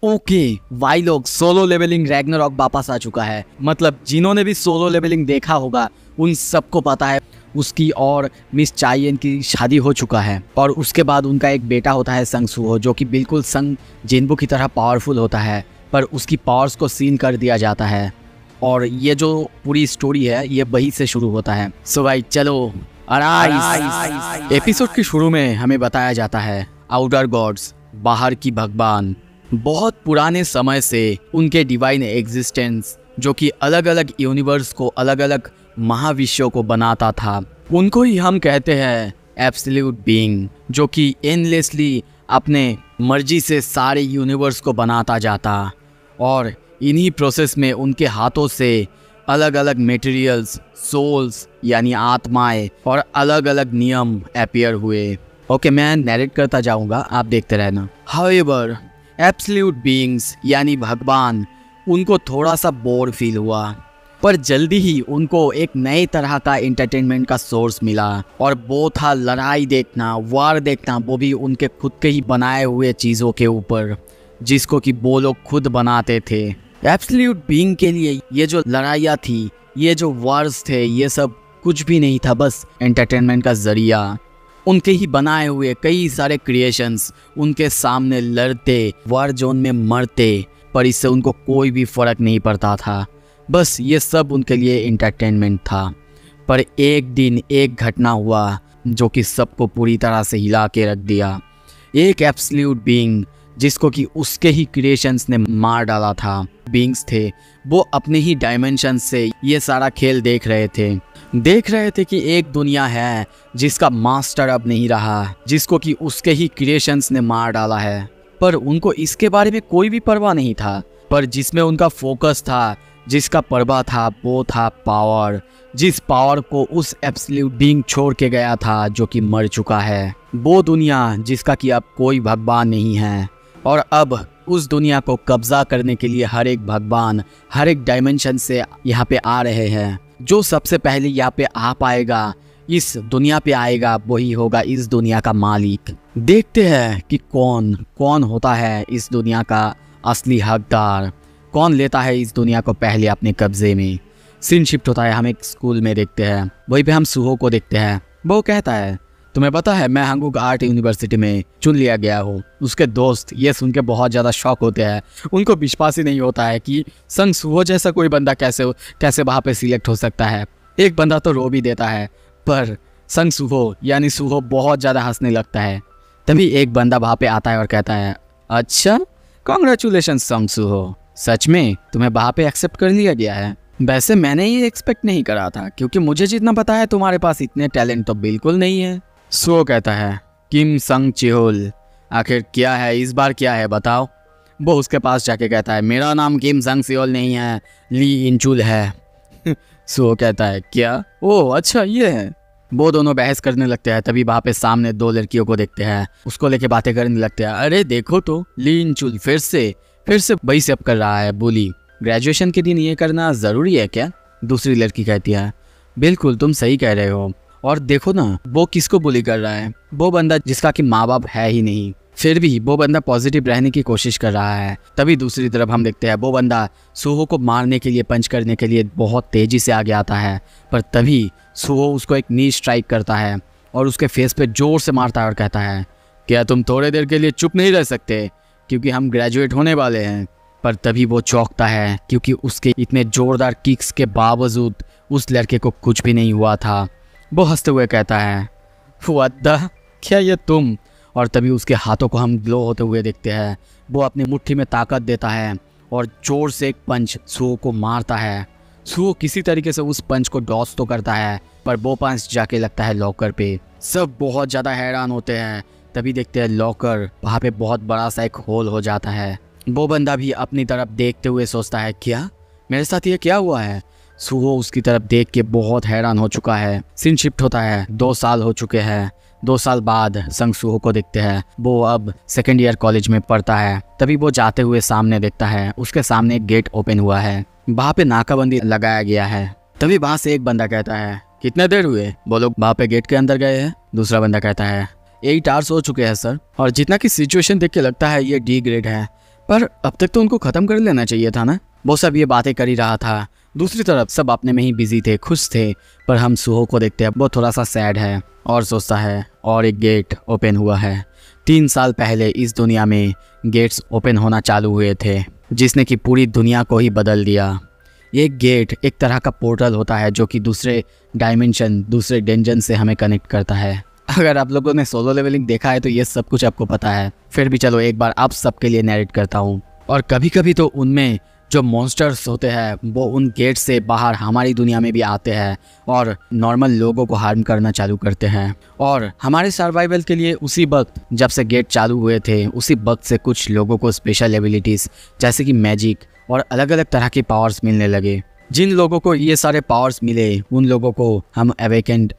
Okay भाई लोग, solo levelling Ragnarok वापस आ चुका है। मतलब जिन्होंने भी सोलो लेवलिंग देखा होगा उन सबको पता है उसकी और मिस चाइयन की शादी हो चुका है और उसके बाद उनका एक बेटा होता है संग सूहो, जो कि बिल्कुल संग जिन्बू की तरह पावरफुल होता है, पर उसकी पावर्स को सीन कर दिया जाता है। और ये जो पूरी स्टोरी है ये वही से शुरू होता है। सो भाई चलो अराइज। एपिसोड के शुरू में हमें बताया जाता है आउटर गॉड्स, बाहर की भगवान, बहुत पुराने समय से उनके डिवाइन एग्जिस्टेंस जो कि अलग अलग यूनिवर्स को, अलग अलग महाविश्वों को बनाता था, उनको ही हम कहते हैं एब्सोल्यूट बीइंग, जो कि एंडलेसली अपने मर्जी से सारे यूनिवर्स को बनाता जाता। और इन्हीं प्रोसेस में उनके हाथों से अलग अलग मटेरियल्स, सोल्स यानी आत्माएं और अलग अलग नियम अपीयर हुए। ओके, मैं नैरेट करता जाऊंगा, आप देखते रहना। हाउएवर एब्सोल्यूट बीइंग्स यानी भगवान, उनको थोड़ा सा बोर फील हुआ, पर जल्दी ही उनको एक नए तरह का एंटरटेनमेंट का सोर्स मिला और वो था लड़ाई देखना, वार देखना, वो भी उनके खुद के ही बनाए हुए चीज़ों के ऊपर, जिसको कि वो लोग खुद बनाते थे। एब्सोल्यूट बीइंग के लिए ये जो लड़ाइयाँ थी, ये जो वार्स थे, ये सब कुछ भी नहीं था, बस एंटरटेनमेंट का जरिया। उनके ही बनाए हुए कई सारे क्रिएशंस उनके सामने लड़ते, वार जोन में मरते, पर इससे उनको कोई भी फर्क नहीं पड़ता था, बस ये सब उनके लिए एंटरटेनमेंट था। पर एक दिन एक घटना हुआ जो कि सबको पूरी तरह से हिला के रख दिया। एक एब्सोल्यूट बीइंग जिसको कि उसके ही क्रिएशंस ने मार डाला था, बीइंग्स थे वो अपने ही डायमेंशन से ये सारा खेल देख रहे थे कि एक दुनिया है जिसका मास्टर अब नहीं रहा, जिसको कि उसके ही क्रिएशंस ने मार डाला है, पर उनको इसके बारे में कोई भी परवाह नहीं था। पर जिसमें उनका फोकस था, जिसका परवाह था, वो था पावर, जिस पावर को उस एब्सोल्यूट बीइंग छोड़ के गया था जो कि मर चुका है। वो दुनिया जिसका कि अब कोई भगवान नहीं है, और अब उस दुनिया को कब्जा करने के लिए हर एक भगवान हर एक डायमेंशन से यहाँ पे आ रहे हैं। जो सबसे पहले यहाँ पे आ पाएगा, इस दुनिया पे आएगा, वही होगा इस दुनिया का मालिक। देखते हैं कि कौन कौन होता है इस दुनिया का असली हकदार, कौन लेता है इस दुनिया को पहले अपने कब्जे में। सीन शिफ्ट होता है, हम एक स्कूल में देखते हैं, वहीं पे हम सूहो को देखते हैं। वो कहता है तुम्हें पता है मैं हांगुक आर्ट यूनिवर्सिटी में चुन लिया गया हूँ। उसके दोस्त ये सुन के बहुत ज़्यादा शॉक होते हैं, उनको विश्वास ही नहीं होता है कि संग सूहो जैसा कोई बंदा कैसे वहाँ पे सिलेक्ट हो सकता है। एक बंदा तो रो भी देता है, पर संग सूहो यानी सूहो बहुत ज़्यादा हंसने लगता है। तभी एक बंदा वहाँ पे आता है और कहता है, अच्छा कॉन्ग्रेचुलेशन संग सूहो, सच में तुम्हें वहाँ पे एक्सेप्ट कर लिया गया है। वैसे मैंने ये एक्सपेक्ट नहीं करा था, क्योंकि मुझे जितना पता है तुम्हारे पास इतने टैलेंट तो बिल्कुल नहीं है। सो कहता है, किम संग चिहोल, आखिर क्या है इस बार, क्या है बताओ। वो उसके पास जाके कहता है, मेरा नाम किम संग चिहोल नहीं है, ली इंचुल है। सो कहता है, क्या? ओह अच्छा ये है। वो दोनों बहस करने लगते हैं। तभी वहाँ पे सामने दो लड़कियों को देखते हैं, उसको लेके बातें करने लगते हैं। अरे देखो तो ली इंचुल फिर से वही सब कर रहा है। बोली, ग्रेजुएशन के दिन ये करना ज़रूरी है क्या? दूसरी लड़की कहती है, बिल्कुल तुम सही कह रहे हो। और देखो ना वो किसको बुली कर रहा है, वो बंदा जिसका कि माँ बाप है ही नहीं, फिर भी वो बंदा पॉजिटिव रहने की कोशिश कर रहा है। तभी दूसरी तरफ हम देखते हैं वो बंदा सूहो को मारने के लिए, पंच करने के लिए बहुत तेज़ी से आगे आता है, पर तभी सूहो उसको एक नी स्ट्राइक करता है और उसके फेस पे जोर से मारता है और कहता है, क्या तुम थोड़ी देर के लिए चुप नहीं रह सकते, क्योंकि हम ग्रेजुएट होने वाले हैं। पर तभी वो चौंकता है, क्योंकि उसके इतने ज़ोरदार किक्स के बावजूद उस लड़के को कुछ भी नहीं हुआ था। वो हंसते हुए कहता है, व्हाट द, क्या ये तुम? और तभी उसके हाथों को हम ग्लो होते हुए देखते हैं। वो अपनी मुट्ठी में ताकत देता है और जोर से एक पंच सूहो को मारता है। सूहो किसी तरीके से उस पंच को डॉस तो करता है, पर वो पंच जाके लगता है लॉकर पे। सब बहुत ज़्यादा हैरान होते हैं। तभी देखते हैं लॉकर, वहाँ पे बहुत बड़ा सा एक होल हो जाता है। वो बंदा भी अपनी तरफ देखते हुए सोचता है, क्या मेरे साथ ये क्या हुआ है? सूहो उसकी तरफ देख के बहुत हैरान हो चुका है। सीन शिफ्ट होता है, 2 साल हो चुके हैं। 2 साल बाद संग सूहो को देखते हैं, वो अब सेकेंड ईयर कॉलेज में पढ़ता है। तभी वो जाते हुए सामने देखता है, उसके सामने एक गेट ओपन हुआ है, वहाँ पे नाकाबंदी लगाया गया है। तभी वहाँ से एक बंदा कहता है, कितने देर हुए वो लोग वहाँ पे गेट के अंदर गए हैं? दूसरा बंदा कहता है, 8 आवर्स हो चुके हैं सर, और जितना कि सिचुएशन देख के लगता है ये डी ग्रेड है, पर अब तक तो उनको खत्म कर लेना चाहिए था ना। वो सब ये बातें कर ही रहा था। दूसरी तरफ सब अपने में ही बिजी थे, खुश थे। पर हम सुहो को देखते हैं, वो थोड़ा सा सैड है और सोचता है और एक गेट ओपन हुआ है। 3 साल पहले इस दुनिया में गेट्स ओपन होना चालू हुए थे, जिसने कि पूरी दुनिया को ही बदल दिया। एक गेट एक तरह का पोर्टल होता है जो कि दूसरे डायमेंशन, दूसरे डेंजन से हमें कनेक्ट करता है। अगर आप लोगों ने सोलो लेवलिंग देखा है तो ये सब कुछ आपको पता है, फिर भी चलो एक बार आप सबके लिए नैरेट करता हूँ। और कभी कभी तो उनमें जो मॉन्स्टर्स होते हैं वो उन गेट से बाहर हमारी दुनिया में भी आते हैं और नॉर्मल लोगों को हार्म करना चालू करते हैं। और हमारे सर्वाइवल के लिए उसी वक्त जब से गेट चालू हुए थे, उसी वक्त से कुछ लोगों को स्पेशल एबिलिटीज़ जैसे कि मैजिक और अलग अलग तरह के पावर्स मिलने लगे। जिन लोगों को ये सारे पावर्स मिले उन लोगों को हम अवेकेंड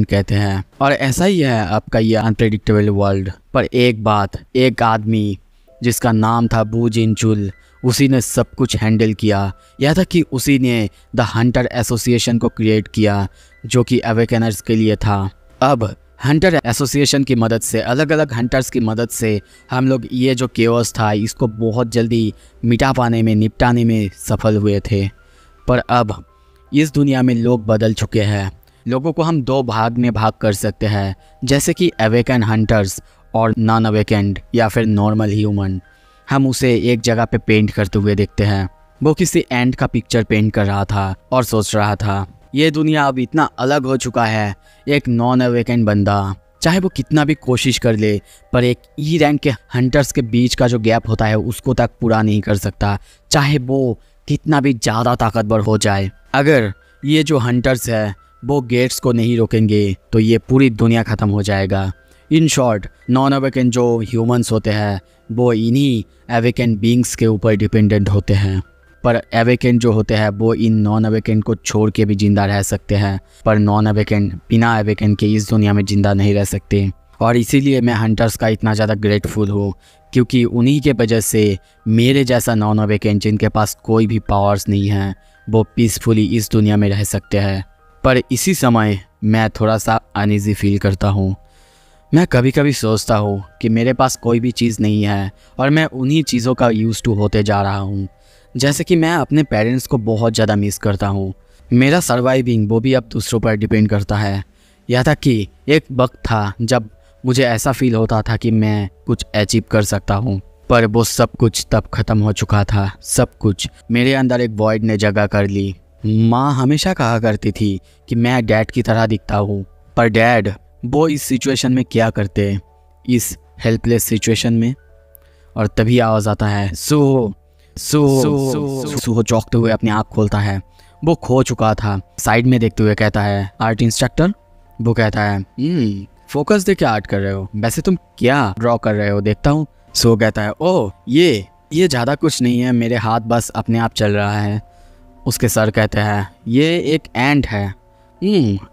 कहते हैं। और ऐसा ही है आपका ये अनप्रेडिक्टेबल वर्ल्ड। पर एक बात, एक आदमी जिसका नाम था बू जिनचुल, उसी ने सब कुछ हैंडल किया। यह था कि उसी ने द हंटर एसोसिएशन को क्रिएट किया जो कि अवेकेनर्स के लिए था। अब हंटर एसोसिएशन की मदद से, अलग अलग हंटर्स की मदद से हम लोग ये जो केओस था इसको बहुत जल्दी मिटा पाने में, निपटाने में सफल हुए थे। पर अब इस दुनिया में लोग बदल चुके हैं। लोगों को हम 2 भाग में भाग कर सकते हैं, जैसे कि अवेकन हंटर्स और नॉन अवेकेंड या फिर नॉर्मल ह्यूमन। हम उसे एक जगह पे पेंट करते हुए देखते हैं। वो किसी एंट का पिक्चर पेंट कर रहा था और सोच रहा था ये दुनिया अब इतना अलग हो चुका है, एक नॉन अवेकेंड बंदा चाहे वो कितना भी कोशिश कर ले पर एक ई रैंक के हंटर्स के बीच का जो गैप होता है उसको तक पूरा नहीं कर सकता, चाहे वो कितना भी ज़्यादा ताकतवर हो जाए। अगर ये जो हंटर्स है वो गेट्स को नहीं रोकेंगे तो ये पूरी दुनिया ख़त्म हो जाएगा। इन शॉर्ट, नॉन अवेकेंड जो ह्यूमंस होते हैं वो इन्हीं अवेकेंड बींग्स के ऊपर डिपेंडेंट होते हैं। पर अवेकेंड जो होते हैं वो इन नॉन अवेकेंड को छोड़ के भी ज़िंदा रह सकते हैं, पर नॉन अवेकेंड बिना अवेकेंड के इस दुनिया में ज़िंदा नहीं रह सकते। और इसीलिए मैं हंटर्स का इतना ज़्यादा ग्रेटफुल हूँ, क्योंकि उन्हीं के वजह से मेरे जैसा नॉन अवेकेंड जिनके पास कोई भी पावर्स नहीं है वो पीसफुली इस दुनिया में रह सकते हैं। पर इसी समय मैं थोड़ा सा अनईजी फील करता हूँ। मैं कभी कभी सोचता हूँ कि मेरे पास कोई भी चीज़ नहीं है और मैं उन्हीं चीज़ों का यूज़ टू होते जा रहा हूँ। जैसे कि मैं अपने पेरेंट्स को बहुत ज़्यादा मिस करता हूँ। मेरा सर्वाइविंग वो भी अब दूसरों पर डिपेंड करता है। यह था कि एक वक्त था जब मुझे ऐसा फील होता था कि मैं कुछ अचीव कर सकता हूँ, पर वो सब कुछ तब ख़त्म हो चुका था। सब कुछ मेरे अंदर एक वॉइड ने जगह कर ली। माँ हमेशा कहा करती थी कि मैं डैड की तरह दिखता हूँ, पर डैड वो इस सिचुएशन में क्या करते, इस हेल्पलेस सिचुएशन में। और तभी आवाज़ आता है सुहो। सुहो चौंकते हुए अपनी आँख खोलता है। वो खो चुका था। साइड में देखते हुए कहता है आर्ट इंस्ट्रक्टर। वो कहता है फोकस दे के आर्ट कर रहे हो, वैसे तुम क्या ड्रॉ कर रहे हो देखता हूँ। सो कहता है ओह ये ज़्यादा कुछ नहीं है, मेरे हाथ बस अपने आप चल रहा है। उसके सर कहते हैं ये एक एंट है।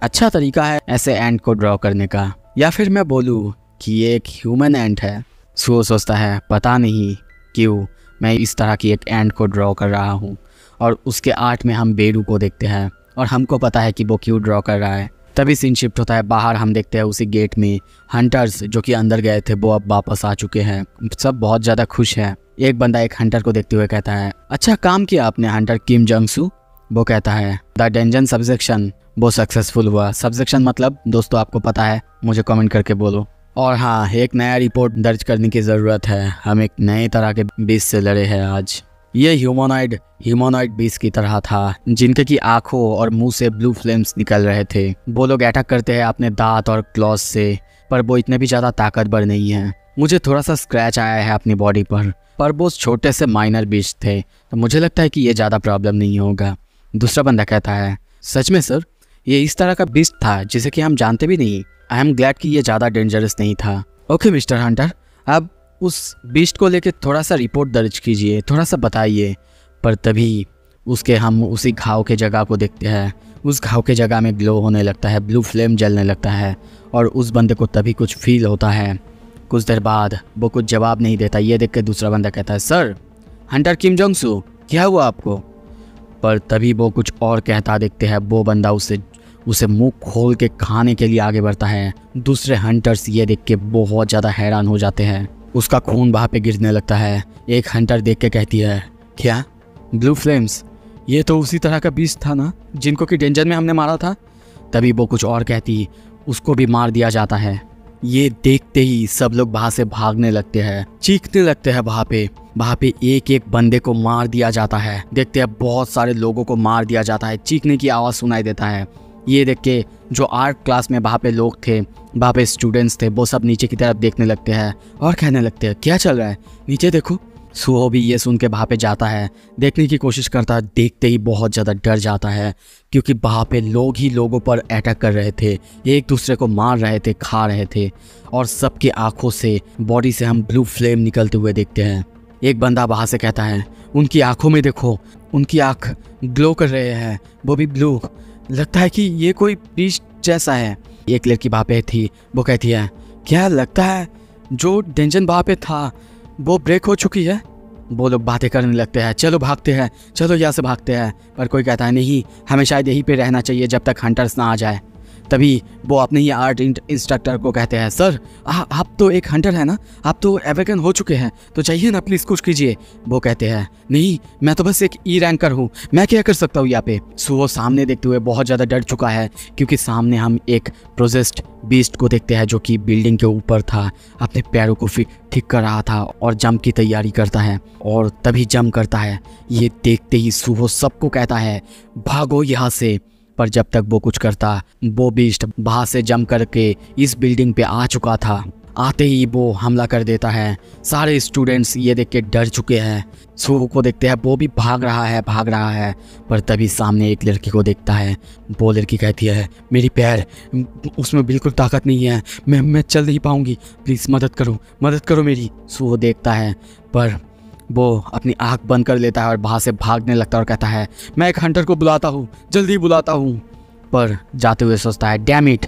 अच्छा तरीका है ऐसे एंट को ड्रॉ करने का, या फिर मैं बोलूँ कि ये एक ह्यूमन एंट है। सो सोचता है पता नहीं क्यों मैं इस तरह की एक एंट को ड्रॉ कर रहा हूँ। और उसके आर्ट में हम बेरू को देखते हैं और हमको पता है कि वो क्यों ड्रॉ कर रहा है। तभी सीन शिफ्ट होता है। बाहर हम देखते हैं उसी गेट में हंटर्स जो कि अंदर गए थे वो अब वापस आ चुके हैं। सब बहुत ज़्यादा खुश हैं। एक बंदा एक हंटर को देखते हुए कहता है अच्छा काम किया आपने हंटर किम जंगसू। वो कहता है द डेंजन सबसेक्शन वो सक्सेसफुल हुआ। सबसेक्शन मतलब दोस्तों आपको पता है, मुझे कमेंट करके बोलो। और हाँ, एक नया रिपोर्ट दर्ज करने की ज़रूरत है। हम एक नए तरह के बीस से लड़े हैं आज। ये ह्यूमनॉइड बीस की तरह था, जिनके की आंखों और मुंह से ब्लू फ्लेम्स निकल रहे थे। वो लोग अटैक करते हैं अपने दांत और क्लॉज से, पर वो इतने भी ज़्यादा ताकतवर नहीं है। मुझे थोड़ा सा स्क्रैच आया है अपनी बॉडी पर वो छोटे से माइनर बीस्ट थे, तो मुझे लगता है कि ये ज़्यादा प्रॉब्लम नहीं होगा। दूसरा बंदा कहता है सच में सर, ये इस तरह का बीस्ट था जिसे कि हम जानते भी नहीं। आई एम ग्लैड कि ये ज़्यादा डेंजरस नहीं था। ओके मिस्टर हंटर, अब उस बीस्ट को लेके थोड़ा सा रिपोर्ट दर्ज कीजिए, थोड़ा सा बताइए। पर तभी हम उसी घाव के जगह को देखते हैं। उस घाव के जगह में ग्लो होने लगता है, ब्लू फ्लेम जलने लगता है और उस बंदे को तभी कुछ फील होता है। कुछ देर बाद वो कुछ जवाब नहीं देता। ये देख के दूसरा बंदा कहता है सर हंटर किम जोंग-सू, क्या हुआ आपको? पर तभी वो कुछ और कहता देखते हैं। वो बंदा उसे मुंह खोल के खाने के लिए आगे बढ़ता है। दूसरे हंटर्स ये देख के बहुत ज़्यादा हैरान हो जाते हैं। उसका खून वहाँ पे गिरने लगता है। एक हंटर देख के कहती है, क्या ब्लू फ्लेम्स? ये तो उसी तरह का बीस्ट था ना जिनको कि डेंजर में हमने मारा था। तभी वो कुछ और कहती, उसको भी मार दिया जाता है। ये देखते ही सब लोग वहाँ से भागने लगते हैं, चीखने लगते हैं। वहाँ पे एक एक बंदे को मार दिया जाता है। देखते हैं बहुत सारे लोगों को मार दिया जाता है, चीखने की आवाज़ सुनाई देता है। ये देख के जो आर्ट क्लास में वहाँ पे लोग थे, वहाँ पे स्टूडेंट्स थे, वो सब नीचे की तरफ देखने लगते हैं और कहने लगते हैं, क्या चल रहा है, नीचे देखो। सुहो भी ये सुन के वहाँ पे जाता है, देखने की कोशिश करता है। देखते ही बहुत ज़्यादा डर जाता है, क्योंकि वहाँ पे लोग ही लोगों पर अटैक कर रहे थे, एक दूसरे को मार रहे थे, खा रहे थे, और सबकी आंखों से, बॉडी से हम ब्लू फ्लेम निकलते हुए देखते हैं। एक बंदा वहाँ से कहता है, उनकी आंखों में देखो, उनकी आँख ग्लो कर रहे हैं, वो भी ब्लू, लगता है कि ये कोई बीस्ट जैसा है। एक लड़की वहाँ पे थी, वो कहती है, क्या लगता है जो डेंजन वहाँ पे था वो ब्रेक हो चुकी है। वो लोग बातें करने लगते हैं, चलो भागते हैं, चलो यहाँ से भागते हैं। पर कोई कहता है, नहीं, हमें शायद यहीं पे रहना चाहिए जब तक हंटर्स ना आ जाए। तभी वो अपने ही आर्ट इंस्ट्रक्टर को कहते हैं, सर आप तो एक हंटर है ना, आप तो एवेकन हो चुके हैं, तो चाहिए ना, प्लीज़ कुछ कीजिए। वो कहते हैं, नहीं, मैं तो बस एक ई रैंकर हूँ, मैं क्या कर सकता हूँ यहाँ पे। सो वो सामने देखते हुए बहुत ज़्यादा डर चुका है, क्योंकि सामने हम एक प्रोजेस्ट बीस्ट को देखते हैं जो कि बिल्डिंग के ऊपर था, अपने पैरों को ठीक कर रहा था और जंप की तैयारी करता है, और तभी जंप करता है। ये देखते ही सुहो सबको कहता है, भागो यहाँ से। पर जब तक वो कुछ करता, वो बीस्ट वहाँ से जंप करके इस बिल्डिंग पे आ चुका था। आते ही वो हमला कर देता है। सारे स्टूडेंट्स ये देख के डर चुके हैं, सुहो को देखते हैं, वो भी भाग रहा है। पर तभी सामने एक लड़की को देखता है। वो लड़की कहती है, मेरी पैर, उसमें बिल्कुल ताकत नहीं है, मैं चल नहीं पाऊँगी, प्लीज़ मदद करो मेरी। सुहो देखता है, पर वो अपनी आँख बंद कर लेता है और वहाँ से भागने लगता है और कहता है, मैं एक हंटर को बुलाता हूँ, जल्दी बुलाता हूँ। पर जाते हुए सोचता है, डैम इट,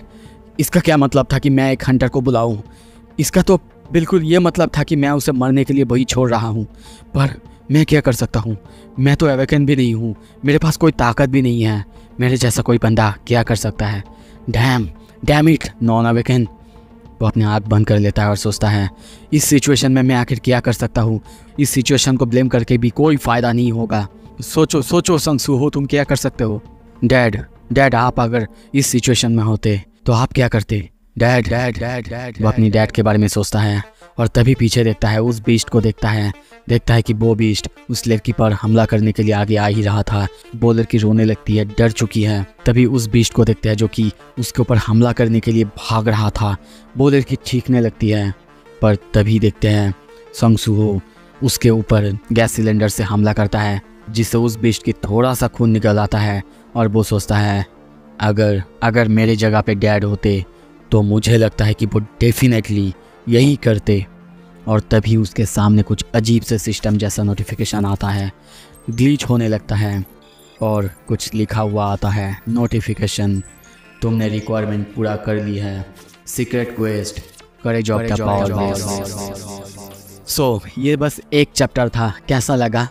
इसका क्या मतलब था कि मैं एक हंटर को बुलाऊँ? इसका तो बिल्कुल ये मतलब था कि मैं उसे मरने के लिए वही छोड़ रहा हूँ। पर मैं क्या कर सकता हूँ, मैं तो एवेकन भी नहीं हूँ, मेरे पास कोई ताकत भी नहीं है, मेरे जैसा कोई बंदा क्या कर सकता है। Damn it, non awaken. वो अपने आँख बंद कर लेता है और सोचता है, इस सिचुएशन में मैं आखिर क्या कर सकता हूँ, इस सिचुएशन को ब्लेम करके भी कोई फ़ायदा नहीं होगा। सोचो संगसू, तुम क्या कर सकते हो। डैड, आप अगर इस सिचुएशन में होते तो आप क्या करते। डैड। वो अपनी डैड के बारे में सोचता है, और तभी पीछे देखता है, उस बीस्ट को देखता है कि वो बीस्ट उस लड़की पर हमला करने के लिए आगे आ ही रहा था। वो लड़की रोने लगती है, डर चुकी है। तभी उस बीस्ट को देखता है जो कि उसके ऊपर हमला करने के लिए भाग रहा था। वो लड़की चीखने लगती है, पर तभी देखते हैं संगसू उसके ऊपर गैस सिलेंडर से हमला करता है, जिससे उस बीस्ट की थोड़ा सा खून निकल आता है। और वो सोचता है, अगर मेरे जगह पे डैड होते तो मुझे लगता है कि वो डेफिनेटली यही करते। और तभी उसके सामने कुछ अजीब से सिस्टम जैसा नोटिफिकेशन आता है, ग्लिच होने लगता है और कुछ लिखा हुआ आता है, नोटिफिकेशन, तुमने रिक्वायरमेंट पूरा कर ली है, secret quest, courage of the powerless. So ये बस एक चैप्टर था, कैसा लगा